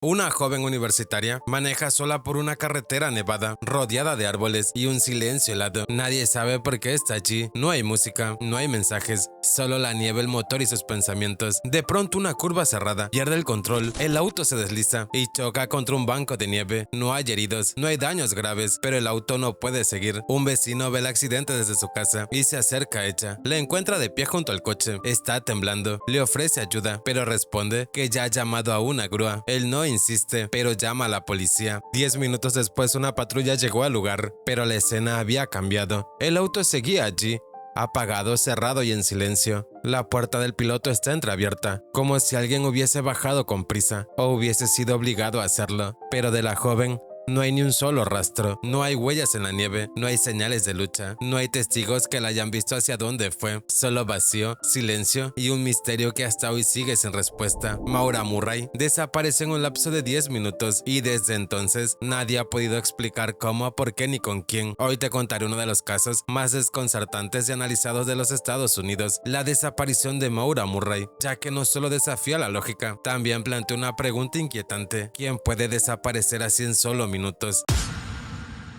Una joven universitaria maneja sola por una carretera nevada, rodeada de árboles y un silencio helado. Nadie sabe por qué está allí. No hay música, no hay mensajes, solo la nieve, el motor y sus pensamientos. De pronto una curva cerrada, pierde el control, el auto se desliza y choca contra un banco de nieve. No hay heridos, no hay daños graves, pero el auto no puede seguir. Un vecino ve el accidente desde su casa y se acerca a ella. La encuentra de pie junto al coche. Está temblando, le ofrece ayuda, pero responde que ya ha llamado a una grúa. Él no insiste, pero llama a la policía. 10 minutos después una patrulla llegó al lugar, pero la escena había cambiado. El auto seguía allí, apagado, cerrado y en silencio. La puerta del piloto está entreabierta, como si alguien hubiese bajado con prisa o hubiese sido obligado a hacerlo. Pero de la joven no hay ni un solo rastro, no hay huellas en la nieve, no hay señales de lucha, no hay testigos que la hayan visto hacia dónde fue, solo vacío, silencio y un misterio que hasta hoy sigue sin respuesta. Maura Murray desapareció en un lapso de 10 minutos y desde entonces nadie ha podido explicar cómo, por qué ni con quién. Hoy te contaré uno de los casos más desconcertantes y analizados de los Estados Unidos, la desaparición de Maura Murray, ya que no solo desafía la lógica, también plantea una pregunta inquietante: ¿quién puede desaparecer así en solo minutos?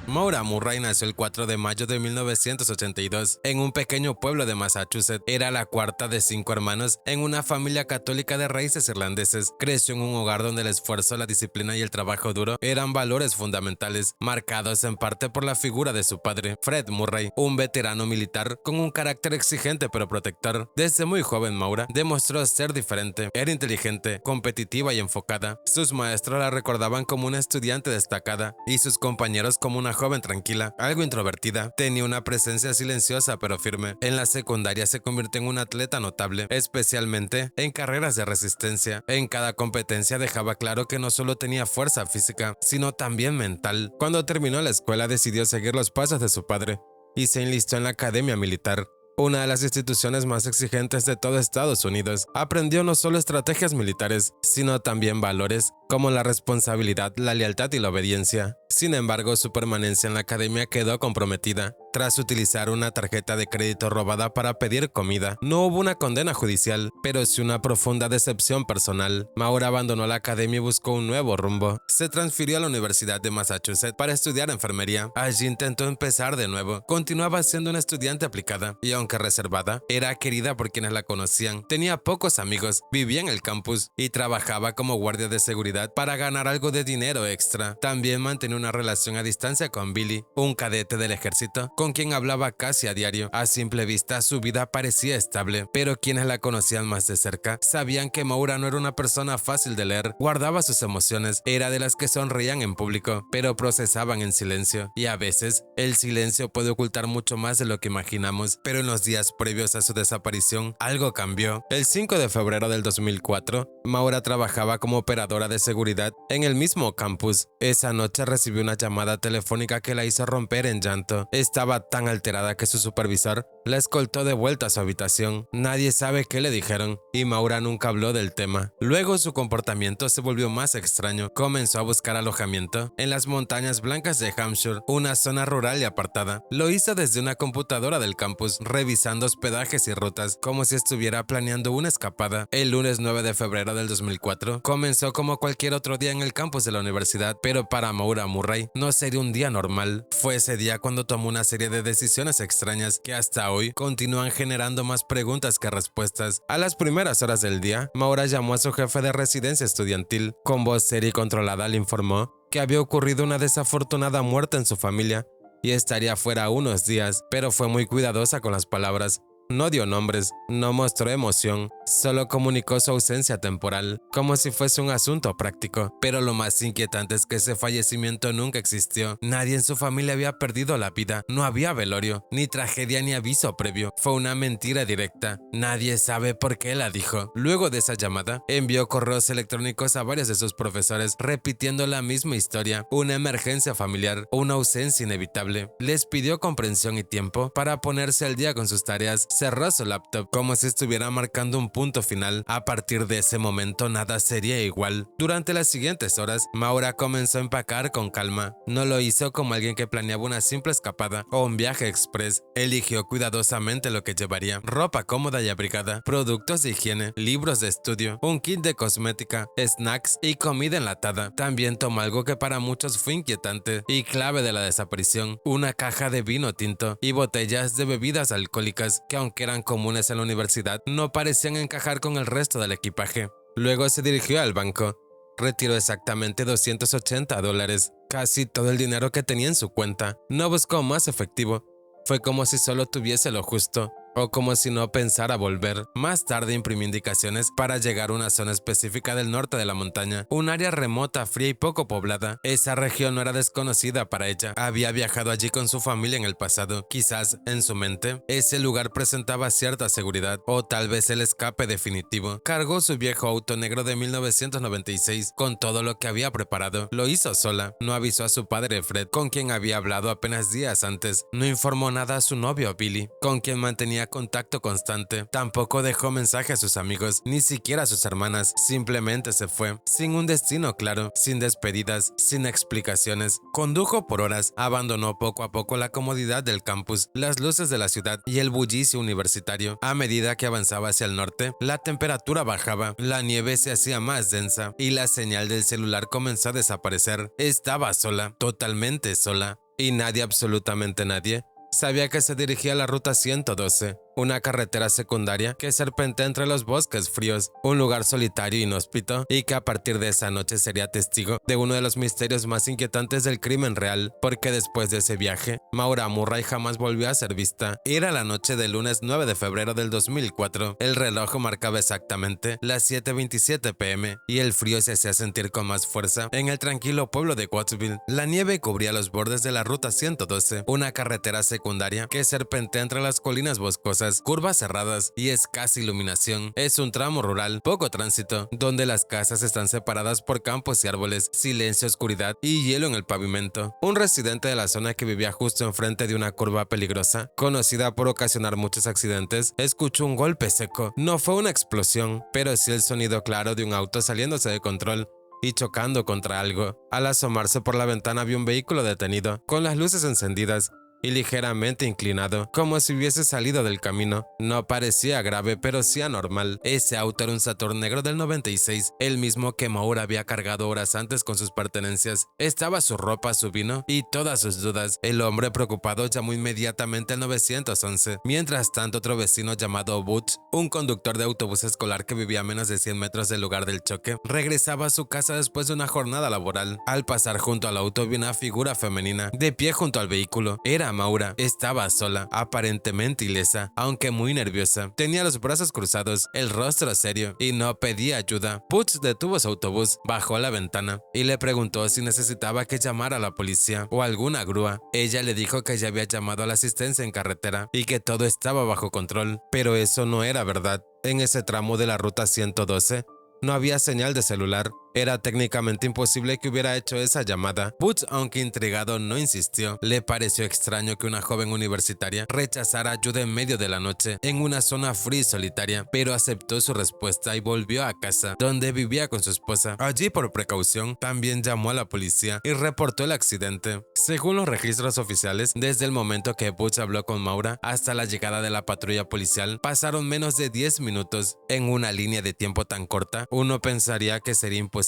Maura Murray nació el 4 de mayo de 1982 en un pequeño pueblo de Massachusetts. Era la cuarta de 5 hermanos en una familia católica de raíces irlandeses. Creció en un hogar donde el esfuerzo, la disciplina y el trabajo duro eran valores fundamentales, marcados en parte por la figura de su padre, Fred Murray, un veterano militar con un carácter exigente pero protector. Desde muy joven, Maura demostró ser diferente. Era inteligente, competitiva y enfocada. Sus maestros la recordaban como una estudiante destacada y sus compañeros como una joven tranquila, algo introvertida. Tenía una presencia silenciosa pero firme. En la secundaria se convirtió en una atleta notable, especialmente en carreras de resistencia. En cada competencia dejaba claro que no solo tenía fuerza física, sino también mental. Cuando terminó la escuela decidió seguir los pasos de su padre y se enlistó en la Academia Militar, una de las instituciones más exigentes de todo Estados Unidos. Aprendió no solo estrategias militares, sino también valores como la responsabilidad, la lealtad y la obediencia. Sin embargo, su permanencia en la academia quedó comprometida tras utilizar una tarjeta de crédito robada para pedir comida. No hubo una condena judicial, pero sí una profunda decepción personal. Maura abandonó la academia y buscó un nuevo rumbo. Se transfirió a la Universidad de Massachusetts para estudiar enfermería. Allí intentó empezar de nuevo. Continuaba siendo una estudiante aplicada y, aunque reservada, era querida por quienes la conocían. Tenía pocos amigos, vivía en el campus y trabajaba como guardia de seguridad para ganar algo de dinero extra. También mantenía una relación a distancia con Billy, un cadete del ejército, con quien hablaba casi a diario. A simple vista su vida parecía estable, pero quienes la conocían más de cerca sabían que Maura no era una persona fácil de leer. Guardaba sus emociones, era de las que sonreían en público, pero procesaban en silencio. Y a veces, el silencio puede ocultar mucho más de lo que imaginamos. Pero en los días previos a su desaparición, algo cambió. El 5 de febrero del 2004, Maura trabajaba como operadora de seguridad en el mismo campus. Esa noche recibió una llamada telefónica que la hizo romper en llanto. Estaba tan alterada que su supervisor la escoltó de vuelta a su habitación. Nadie sabe qué le dijeron y Maura nunca habló del tema. Luego su comportamiento se volvió más extraño. Comenzó a buscar alojamiento en las montañas blancas de Hampshire, una zona rural y apartada. Lo hizo desde una computadora del campus, revisando hospedajes y rutas, como si estuviera planeando una escapada. El lunes 9 de febrero del 2004 comenzó como cualquier otro día en el campus de la universidad, pero para Maura Murray no sería un día normal. Fue ese día cuando tomó una serie de decisiones extrañas que hasta hoy continúan generando más preguntas que respuestas. A las primeras horas del día, Maura llamó a su jefe de residencia estudiantil. Con voz seria y controlada le informó que había ocurrido una desafortunada muerte en su familia y estaría fuera unos días, pero fue muy cuidadosa con las palabras. No dio nombres, no mostró emoción, solo comunicó su ausencia temporal, como si fuese un asunto práctico. Pero lo más inquietante es que ese fallecimiento nunca existió. Nadie en su familia había perdido la vida, no había velorio, ni tragedia ni aviso previo. Fue una mentira directa. Nadie sabe por qué la dijo. Luego de esa llamada, envió correos electrónicos a varios de sus profesores, repitiendo la misma historia: una emergencia familiar, una ausencia inevitable. Les pidió comprensión y tiempo para ponerse al día con sus tareas. Cerró su laptop como si estuviera marcando un punto final. A partir de ese momento nada sería igual. Durante las siguientes horas, Maura comenzó a empacar con calma. No lo hizo como alguien que planeaba una simple escapada o un viaje express. Eligió cuidadosamente lo que llevaría: ropa cómoda y abrigada, productos de higiene, libros de estudio, un kit de cosmética, snacks y comida enlatada. También tomó algo que para muchos fue inquietante y clave de la desaparición: una caja de vino tinto y botellas de bebidas alcohólicas que, aunque eran comunes en la universidad, no parecían encajar con el resto del equipaje. Luego se dirigió al banco. Retiró exactamente $280, casi todo el dinero que tenía en su cuenta. No buscó más efectivo. Fue como si solo tuviese lo justo, o como si no pensara volver. Más tarde imprimió indicaciones para llegar a una zona específica del norte de la montaña, un área remota, fría y poco poblada. Esa región no era desconocida para ella. Había viajado allí con su familia en el pasado. Quizás, en su mente, ese lugar presentaba cierta seguridad, o tal vez el escape definitivo. Cargó su viejo auto negro de 1996 con todo lo que había preparado. Lo hizo sola. No avisó a su padre Fred, con quien había hablado apenas días antes. No informó nada a su novio Billy, con quien mantenía contacto constante. Tampoco dejó mensaje a sus amigos, ni siquiera a sus hermanas. Simplemente se fue, sin un destino claro, sin despedidas, sin explicaciones. Condujo por horas, abandonó poco a poco la comodidad del campus, las luces de la ciudad y el bullicio universitario. A medida que avanzaba hacia el norte, la temperatura bajaba, la nieve se hacía más densa y la señal del celular comenzó a desaparecer. Estaba sola, totalmente sola, y nadie, absolutamente nadie, sabía que se dirigía a la ruta 112, una carretera secundaria que serpentea entre los bosques fríos, un lugar solitario e inhóspito, y que a partir de esa noche sería testigo de uno de los misterios más inquietantes del crimen real, porque después de ese viaje, Maura Murray jamás volvió a ser vista. Era la noche del lunes 9 de febrero del 2004. El reloj marcaba exactamente las 7:27 p.m. y el frío se hacía sentir con más fuerza en el tranquilo pueblo de Wattsville. La nieve cubría los bordes de la ruta 112, una carretera secundaria que serpentea entre las colinas boscosas, curvas cerradas y escasa iluminación. Es un tramo rural, poco tránsito, donde las casas están separadas por campos y árboles, silencio, oscuridad y hielo en el pavimento. Un residente de la zona que vivía justo enfrente de una curva peligrosa, conocida por ocasionar muchos accidentes, escuchó un golpe seco. No fue una explosión, pero sí el sonido claro de un auto saliéndose de control y chocando contra algo. Al asomarse por la ventana vio un vehículo detenido, con las luces encendidas y ligeramente inclinado, como si hubiese salido del camino. No parecía grave, pero sí anormal. Ese auto era un Saturn negro del 96, el mismo que Maura había cargado horas antes con sus pertenencias. Estaba su ropa, su vino y todas sus dudas. El hombre preocupado llamó inmediatamente al 911. Mientras tanto, otro vecino llamado Butch, un conductor de autobús escolar que vivía a menos de 100 metros del lugar del choque, regresaba a su casa después de una jornada laboral. Al pasar junto al auto vio una figura femenina de pie junto al vehículo. Era Maura. Estaba sola, aparentemente ilesa, aunque muy nerviosa. Tenía los brazos cruzados, el rostro serio y no pedía ayuda. Butch detuvo su autobús, bajó a la ventana y le preguntó si necesitaba que llamara a la policía o alguna grúa. Ella le dijo que ya había llamado a la asistencia en carretera y que todo estaba bajo control, pero eso no era verdad. En ese tramo de la ruta 112 no había señal de celular. Era técnicamente imposible que hubiera hecho esa llamada. Butch, aunque intrigado, no insistió. Le pareció extraño que una joven universitaria rechazara ayuda en medio de la noche, en una zona fría y solitaria, pero aceptó su respuesta y volvió a casa, donde vivía con su esposa. Allí, por precaución, también llamó a la policía y reportó el accidente. Según los registros oficiales, desde el momento que Butch habló con Maura hasta la llegada de la patrulla policial, pasaron menos de 10 minutos. En una línea de tiempo tan corta, uno pensaría que sería imposible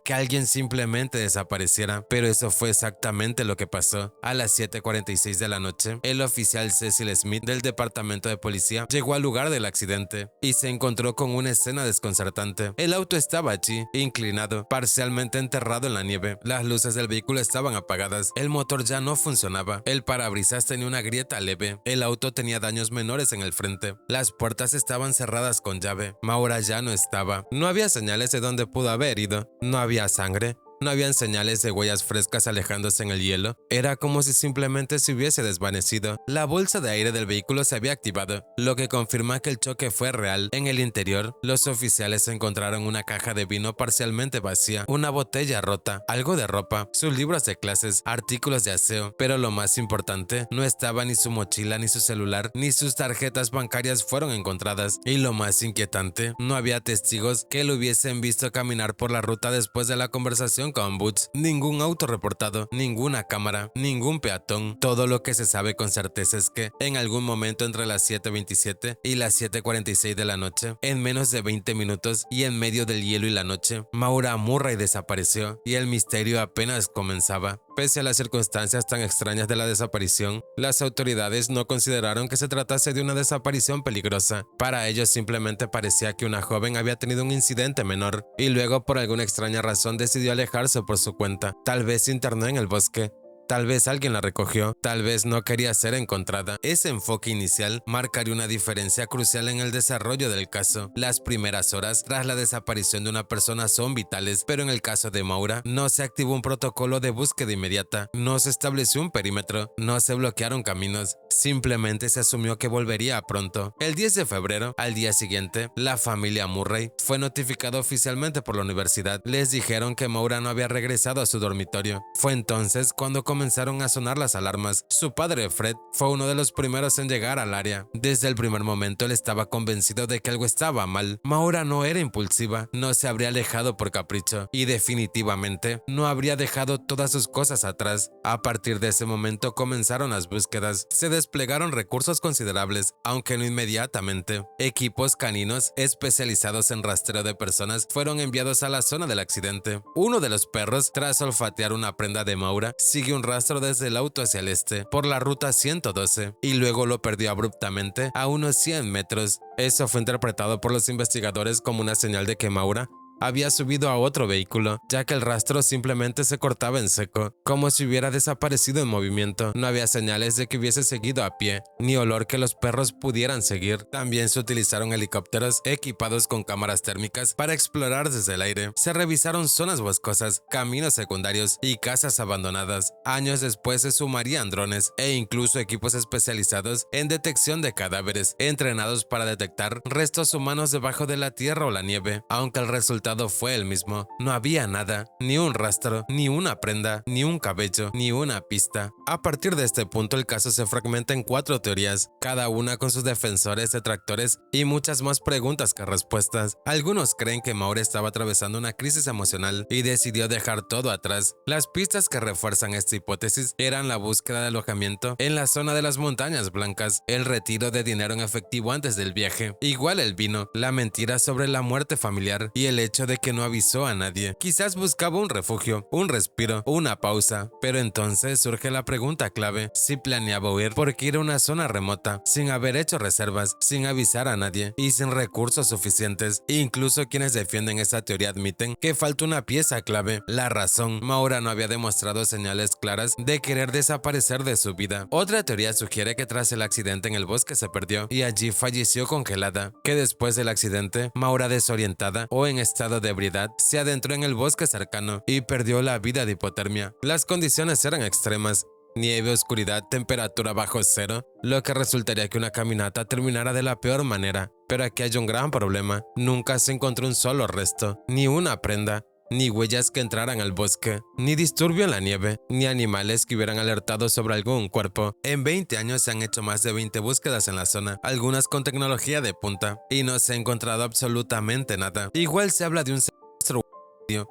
que alguien simplemente desapareciera, pero eso fue exactamente lo que pasó. A las 7:46 de la noche, el oficial Cecil Smith del departamento de policía llegó al lugar del accidente y se encontró con una escena desconcertante. El auto estaba allí, inclinado, parcialmente enterrado en la nieve. Las luces del vehículo estaban apagadas, el motor ya no funcionaba, el parabrisas tenía una grieta leve, el auto tenía daños menores en el frente, las puertas estaban cerradas con llave. Maura ya no estaba, no había señales de dónde pudo haber ido. No había sangre, No habían señales de huellas frescas alejándose en el hielo. Era como si simplemente se hubiese desvanecido. La bolsa de aire del vehículo se había activado, lo que confirma que el choque fue real. En el interior, los oficiales encontraron una caja de vino parcialmente vacía, una botella rota, algo de ropa, sus libros de clases, artículos de aseo, pero lo más importante, no estaba ni su mochila, ni su celular, ni sus tarjetas bancarias fueron encontradas. Y lo más inquietante, no había testigos que lo hubiesen visto caminar por la ruta después de la conversación con Butch. Ningún auto reportado, ninguna cámara, ningún peatón. Todo lo que se sabe con certeza es que en algún momento entre las 7:27 y las 7:46 de la noche, en menos de 20 minutos y en medio del hielo y la noche, Maura Murray desapareció y el misterio apenas comenzaba. Pese a las circunstancias tan extrañas de la desaparición, las autoridades no consideraron que se tratase de una desaparición peligrosa. Para ellos simplemente parecía que una joven había tenido un incidente menor y luego por alguna extraña razón decidió alejarse por su cuenta. Tal vez se internó en el bosque. Tal vez alguien la recogió, tal vez no quería ser encontrada. Ese enfoque inicial marcaría una diferencia crucial en el desarrollo del caso. Las primeras horas tras la desaparición de una persona son vitales, pero en el caso de Maura, no se activó un protocolo de búsqueda inmediata, no se estableció un perímetro, no se bloquearon caminos, simplemente se asumió que volvería pronto. El 10 de febrero, al día siguiente, la familia Murray fue notificada oficialmente por la universidad. Les dijeron que Maura no había regresado a su dormitorio. Fue entonces cuando comenzaron a sonar las alarmas. Su padre, Fred, fue uno de los primeros en llegar al área. Desde el primer momento él estaba convencido de que algo estaba mal. Maura no era impulsiva, no se habría alejado por capricho y definitivamente no habría dejado todas sus cosas atrás. A partir de ese momento comenzaron las búsquedas. Se desplegaron recursos considerables, aunque no inmediatamente. Equipos caninos especializados en rastreo de personas fueron enviados a la zona del accidente. Uno de los perros, tras olfatear una prenda de Maura, siguió un rastro desde el auto hacia el este, por la ruta 112, y luego lo perdió abruptamente a unos 100 metros. Eso fue interpretado por los investigadores como una señal de que Maura había subido a otro vehículo, ya que el rastro simplemente se cortaba en seco, como si hubiera desaparecido en movimiento. No había señales de que hubiese seguido a pie, ni olor que los perros pudieran seguir. También se utilizaron helicópteros equipados con cámaras térmicas para explorar desde el aire. Se revisaron zonas boscosas, caminos secundarios y casas abandonadas. Años después se sumarían drones e incluso equipos especializados en detección de cadáveres, entrenados para detectar restos humanos debajo de la tierra o la nieve. Aunque el resultado fue el mismo, no había nada, ni un rastro, ni una prenda, ni un cabello, ni una pista. A partir de este punto el caso se fragmenta en 4 teorías, cada una con sus defensores, detractores y muchas más preguntas que respuestas. Algunos creen que Maura estaba atravesando una crisis emocional y decidió dejar todo atrás. Las pistas que refuerzan esta hipótesis eran la búsqueda de alojamiento en la zona de las Montañas Blancas, el retiro de dinero en efectivo antes del viaje, igual el vino, la mentira sobre la muerte familiar y el hecho de que no avisó a nadie. Quizás buscaba un refugio, un respiro, una pausa, pero entonces surge la pregunta clave: si planeaba huir porque ir a una zona remota, sin haber hecho reservas, sin avisar a nadie y sin recursos suficientes. Incluso quienes defienden esa teoría admiten que falta una pieza clave: la razón. Maura no había demostrado señales claras de querer desaparecer de su vida. Otra teoría sugiere que tras el accidente en el bosque se perdió y allí falleció congelada, que después del accidente, Maura, desorientada o en estado de ebriedad, se adentró en el bosque cercano y perdió la vida de hipotermia. Las condiciones eran extremas: nieve, oscuridad, temperatura bajo cero, lo que resultaría que una caminata terminara de la peor manera. Pero aquí hay un gran problema: nunca se encontró un solo resto, ni una prenda, ni huellas que entraran al bosque, ni disturbio en la nieve, ni animales que hubieran alertado sobre algún cuerpo. En 20 años se han hecho más de 20 búsquedas en la zona, algunas con tecnología de punta, y no se ha encontrado absolutamente nada. Igual se habla de un secuestro.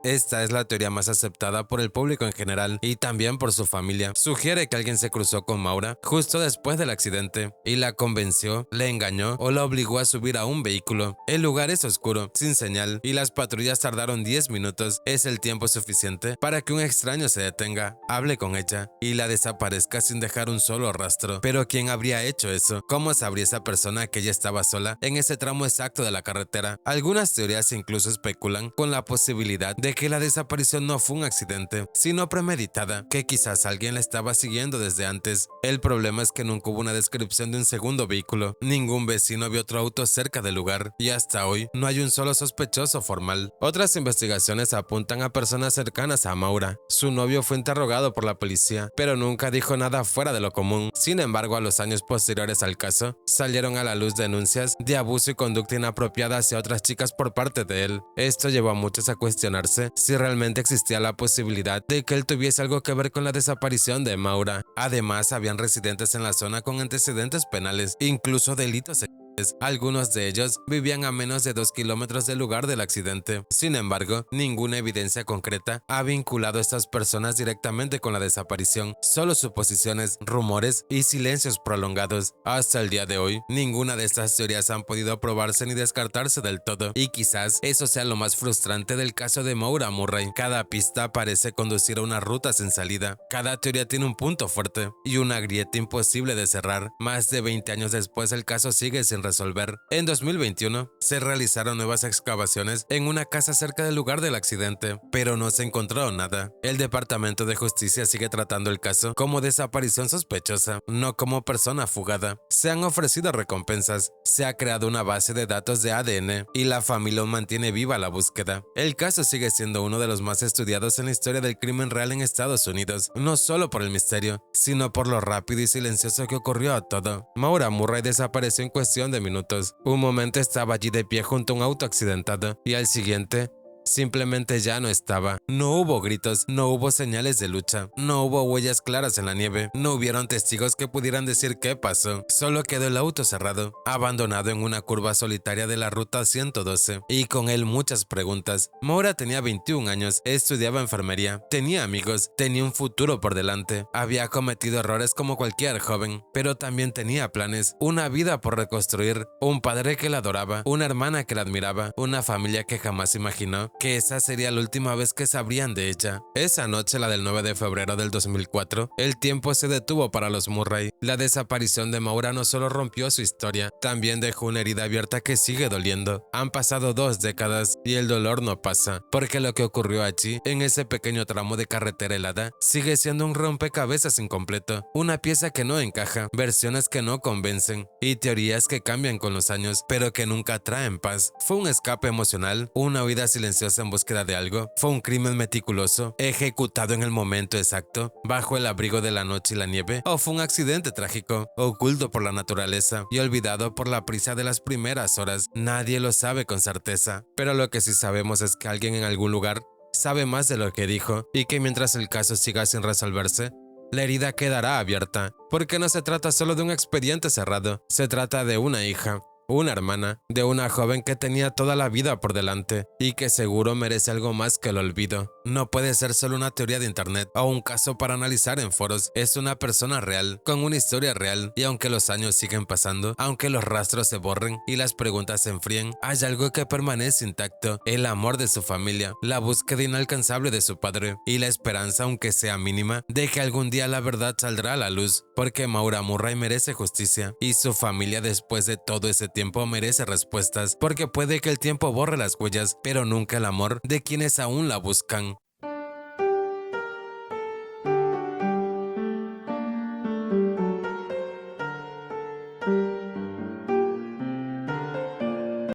Esta es la teoría más aceptada por el público en general y también por su familia. Sugiere que alguien se cruzó con Maura justo después del accidente y la convenció, le engañó o la obligó a subir a un vehículo. El lugar es oscuro, sin señal, y las patrullas tardaron 10 minutos. Es el tiempo suficiente para que un extraño se detenga, hable con ella y la desaparezca sin dejar un solo rastro. Pero ¿quién habría hecho eso? ¿Cómo sabría esa persona que ella estaba sola en ese tramo exacto de la carretera? Algunas teorías incluso especulan con la posibilidad posibilidad de que la desaparición no fue un accidente, sino premeditada, que quizás alguien la estaba siguiendo desde antes. El problema es que nunca hubo una descripción de un segundo vehículo, ningún vecino vio otro auto cerca del lugar, y hasta hoy no hay un solo sospechoso formal. Otras investigaciones apuntan a personas cercanas a Maura. Su novio fue interrogado por la policía, pero nunca dijo nada fuera de lo común. Sin embargo, a los años posteriores al caso, salieron a la luz denuncias de abuso y conducta inapropiada hacia otras chicas por parte de él. Esto llevó a muchos a cuestionarse si realmente existía la posibilidad de que él tuviese algo que ver con la desaparición de Maura. Además, habían residentes en la zona con antecedentes penales, incluso delitos sexuales. Algunos de ellos vivían a menos de 2 kilómetros del lugar del accidente. Sin embargo, ninguna evidencia concreta ha vinculado a estas personas directamente con la desaparición, solo suposiciones, rumores y silencios prolongados. Hasta el día de hoy, ninguna de estas teorías han podido probarse ni descartarse del todo, y quizás eso sea lo más frustrante del caso de Maura Murray. Cada pista parece conducir a una ruta sin salida, cada teoría tiene un punto fuerte y una grieta imposible de cerrar. Más de 20 años después, el caso sigue sin resolver. En 2021 se realizaron nuevas excavaciones en una casa cerca del lugar del accidente, pero no se encontró nada. El Departamento de Justicia sigue tratando el caso como desaparición sospechosa, no como persona fugada. Se han ofrecido recompensas, se ha creado una base de datos de ADN y la familia mantiene viva la búsqueda. El caso sigue siendo uno de los más estudiados en la historia del crimen real en Estados Unidos, no solo por el misterio, sino por lo rápido y silencioso que ocurrió todo. Maura Murray desapareció en cuestión de minutos. Un momento estaba allí de pie junto a un auto accidentado y al siguiente simplemente ya no estaba. No hubo gritos, no hubo señales de lucha, no hubo huellas claras en la nieve, no hubieron testigos que pudieran decir qué pasó. Solo quedó el auto cerrado, abandonado en una curva solitaria de la ruta 112, y con él muchas preguntas. Maura tenía 21 años, estudiaba enfermería, tenía amigos, tenía un futuro por delante, había cometido errores como cualquier joven, pero también tenía planes, una vida por reconstruir, un padre que la adoraba, una hermana que la admiraba, una familia que jamás imaginó que esa sería la última vez que sabrían de ella. Esa noche, la del 9 de febrero del 2004, el tiempo se detuvo para los Murray. La desaparición de Maura no solo rompió su historia, también dejó una herida abierta que sigue doliendo. Han pasado 2 décadas y el dolor no pasa, porque lo que ocurrió allí, en ese pequeño tramo de carretera helada, sigue siendo un rompecabezas incompleto, una pieza que no encaja, versiones que no convencen y teorías que cambian con los años, pero que nunca traen paz. Fue un escape emocional, una huida silenciosa en búsqueda de algo, fue un crimen meticuloso, ejecutado en el momento exacto, bajo el abrigo de la noche y la nieve, o fue un accidente trágico, oculto por la naturaleza y olvidado por la prisa de las primeras horas. Nadie lo sabe con certeza, pero lo que sí sabemos es que alguien en algún lugar sabe más de lo que dijo y que mientras el caso siga sin resolverse, la herida quedará abierta, porque no se trata solo de un expediente cerrado, se trata de una hija, una hermana, de una joven que tenía toda la vida por delante y que seguro merece algo más que el olvido. No puede ser solo una teoría de internet o un caso para analizar en foros, es una persona real, con una historia real, y aunque los años siguen pasando, aunque los rastros se borren y las preguntas se enfríen, hay algo que permanece intacto: el amor de su familia, la búsqueda inalcanzable de su padre y la esperanza, aunque sea mínima, de que algún día la verdad saldrá a la luz, porque Maura Murray merece justicia y su familia después de todo ese tiempo merece respuestas, porque puede que el tiempo borre las huellas, pero nunca el amor de quienes aún la buscan.